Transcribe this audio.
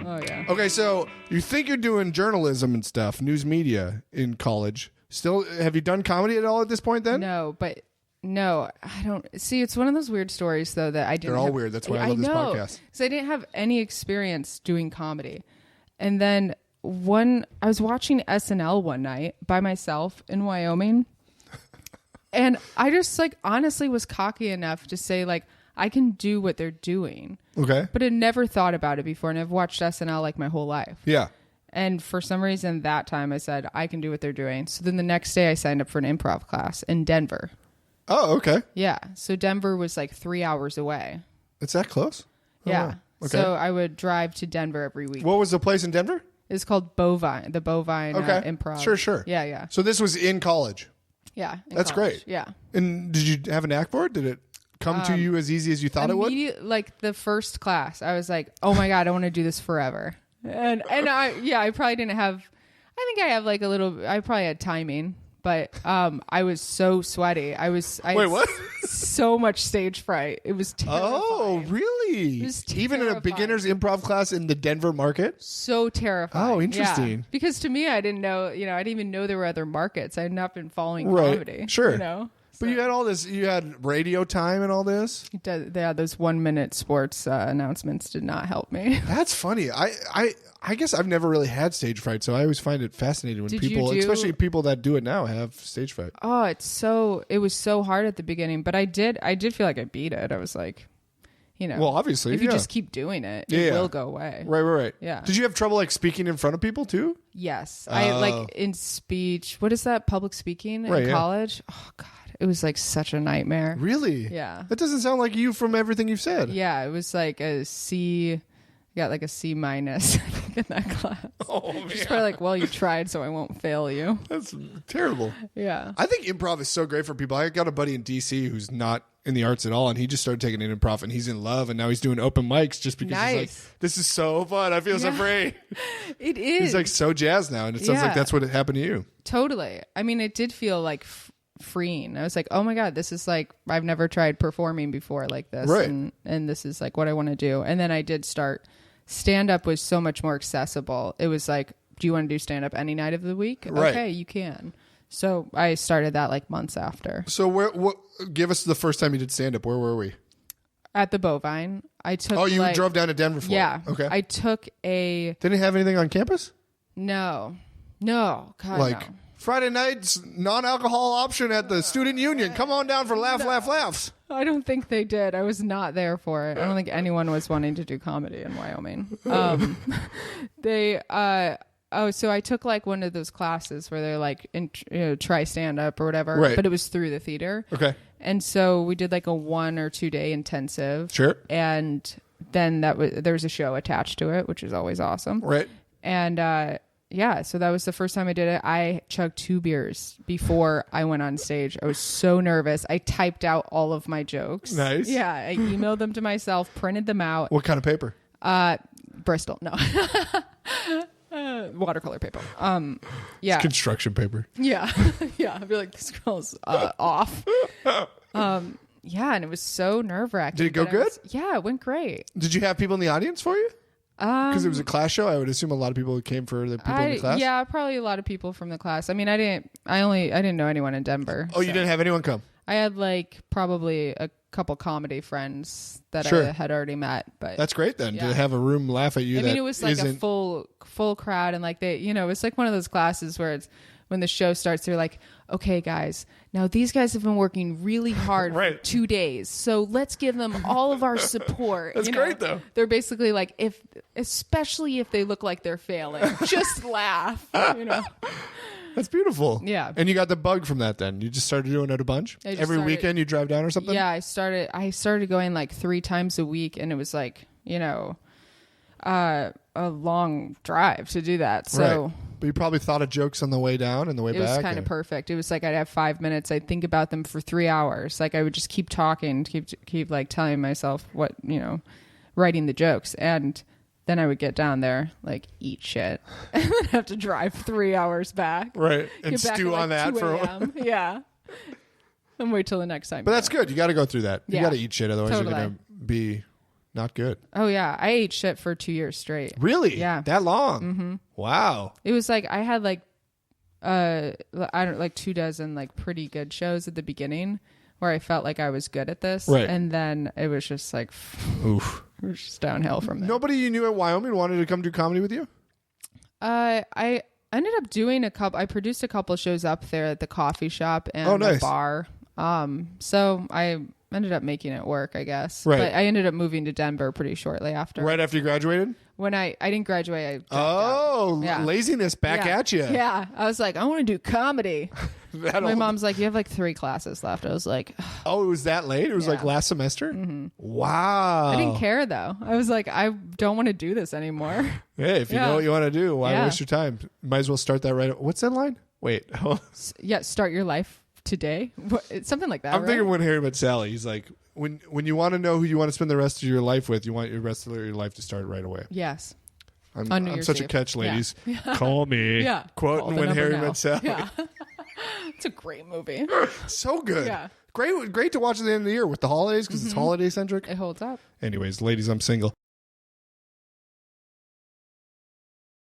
Oh, yeah. Okay, so you think you're doing journalism and stuff, news media in college. Still, have you done comedy at all at this point then? No, I don't. See, it's one of those weird stories, though, that I didn't They're all have, weird. That's why I love this podcast. So I didn't have any experience doing comedy. And then I was watching SNL one night by myself in Wyoming. And I just, like, honestly was cocky enough to say, like, I can do what they're doing. Okay. But I never thought about it before. And I've watched SNL, like, my whole life. Yeah. And for some reason that time I said, I can do what they're doing. So then the next day I signed up for an improv class in Denver. Oh, okay. Yeah. So Denver was like 3 hours away. It's that close? Oh, Yeah. wow. Okay. So I would drive to Denver every week. What was the place in Denver? It's called Bovine, the Bovine Improv. Sure. Yeah, yeah. So this was in college. Yeah. That's college. great. Yeah. And did you have a knack for it? Did it come to you as easy as you thought it would? Like the first class, I was like, oh my God, I want to do this forever. And I probably didn't have, I think I have like I probably had timing, but I was so sweaty. I Wait, what? So much stage fright. It was terrifying. Oh, really? It was Even in a beginner's improv class in the Denver market? So terrifying. Oh, interesting. Yeah. Because to me, I didn't know, I didn't even know there were other markets. I had not been following comedy. Sure. But you had all this, you had radio time and all this? Yeah, those 1 minute sports announcements did not help me. That's funny. I guess I've never really had stage fright, so I always find it fascinating when people, especially people that do it now, have stage fright. Oh, it was so hard at the beginning, but I did feel like I beat it. I was like, well, obviously, if you just keep doing it, it will go away. Right. Yeah. Did you have trouble like speaking in front of people too? Yes. I like in speech. What is that? Public speaking in college? Oh God. It was like such a nightmare. Really? Yeah. That doesn't sound like you from everything you've said. Yeah, it was like a C. I got like a C- in that class. Oh man. She's probably like, well, you tried, so I won't fail you. That's terrible. Yeah. I think improv is so great for people. I got a buddy in DC who's not in the arts at all, and he just started taking an improv, and he's in love, and now he's doing open mics just because he's like, this is so fun. I feel so free. It is. He's like so jazzed now, and it sounds like that's what happened to you. Totally. I mean, it did feel like freeing. I was like, oh my God, this is like, I've never tried performing before like this. Right. And this is like what I want to do. And then I did start, stand-up was so much more accessible. It was like, do you want to do stand-up any night of the week? Right. Okay, you can. So I started that like months after. So give us the first time you did stand-up. Where were we? At the Bovine. I took. Oh, you drove down to Denver for it? Okay. I took a. Didn't it have anything on campus? No. God, like no. Friday nights non-alcohol option at the student union. Come on down for laughs. I don't think they did. I was not there for it. I don't think anyone was wanting to do comedy in Wyoming. So I took like one of those classes where they're like, try stand up or whatever, right. But it was through the theater. Okay. And so we did like a 1 or 2 day intensive. Sure. And then there was a show attached to it, which is always awesome. Right. And, so that was the first time I did it. I chugged 2 beers before I went on stage. I was so nervous. I typed out all of my jokes. Nice. Yeah. I emailed them to myself, printed them out. What kind of paper? Bristol. No. Watercolor paper. Yeah. It's construction paper. Yeah. Yeah. I'd be like, this girl's off. Yeah. And it was so nerve-wracking. Did it go good? Yeah, it went great. Did you have people in the audience for you? Because it was a class show, I would assume a lot of people came for the people in the class. Yeah, probably a lot of people from the class. I mean, I didn't know anyone in Denver. Oh, so. You didn't have anyone come? I had like probably a couple comedy friends that I had already met. But that's great then to have a room laugh at you. I mean, it was like a full crowd, and like it's like one of those classes where it's when the show starts, they're like, okay, guys, now these guys have been working really hard for 2 days, so let's give them all of our support. That's great, though. They're basically like, especially if they look like they're failing, just laugh. That's beautiful. Yeah. And you got the bug from that then? You just started doing it a bunch? Every weekend you drive down or something? Yeah, I started going like 3 times a week, and it was like, a long drive to do that. So. Right. But you probably thought of jokes on the way down and the way back. It was kind of perfect. It was like I'd have 5 minutes. I'd think about them for 3 hours. Like I would just keep talking, keep like telling myself what, writing the jokes. And then I would get down there, like eat shit, and then have to drive 3 hours back. Right. And stew on that for a while. Yeah. And wait till the next time. But that's good. You got to go through that. You Yeah. got to eat shit. Otherwise Totally. you're going to be not good. Oh yeah, I ate shit for 2 years straight. Really? Yeah. That long? Wow. It was like I had like I don't like 24 like pretty good shows at the beginning where I felt like I was good at this, right? And then it was just like, oof, it was just downhill from there. Nobody you knew at Wyoming wanted to come do comedy with you? I ended up doing I produced a couple shows up there at the coffee shop and nice. the bar. So I ended up making it work, I guess. Right. But I ended up moving to Denver pretty shortly after. Right after you graduated? When I didn't graduate, I dropped out. Laziness back at you. Yeah. I was like, I want to do comedy. My mom's like, you have like 3 classes left. I was like, oh, it was that late? It was like last semester? Mm-hmm. Wow. I didn't care though. I was like, I don't want to do this anymore. Hey, if you know what you want to do, why waste your time? Might as well start that right. What's that line? Wait. Yeah. Start your life today. It's something like that. I'm thinking when Harry met Sally, he's like, when you want to know who you want to spend the rest of your life with, you want your rest of your life to start right away. Yes. I'm such a catch, ladies. Yeah. Call me. Yeah. Quoting when Harry met Sally. Yeah. It's a great movie. So good. Yeah. Great to watch at the end of the year with the holidays because it's holiday centric. It holds up. Anyways, ladies, I'm single.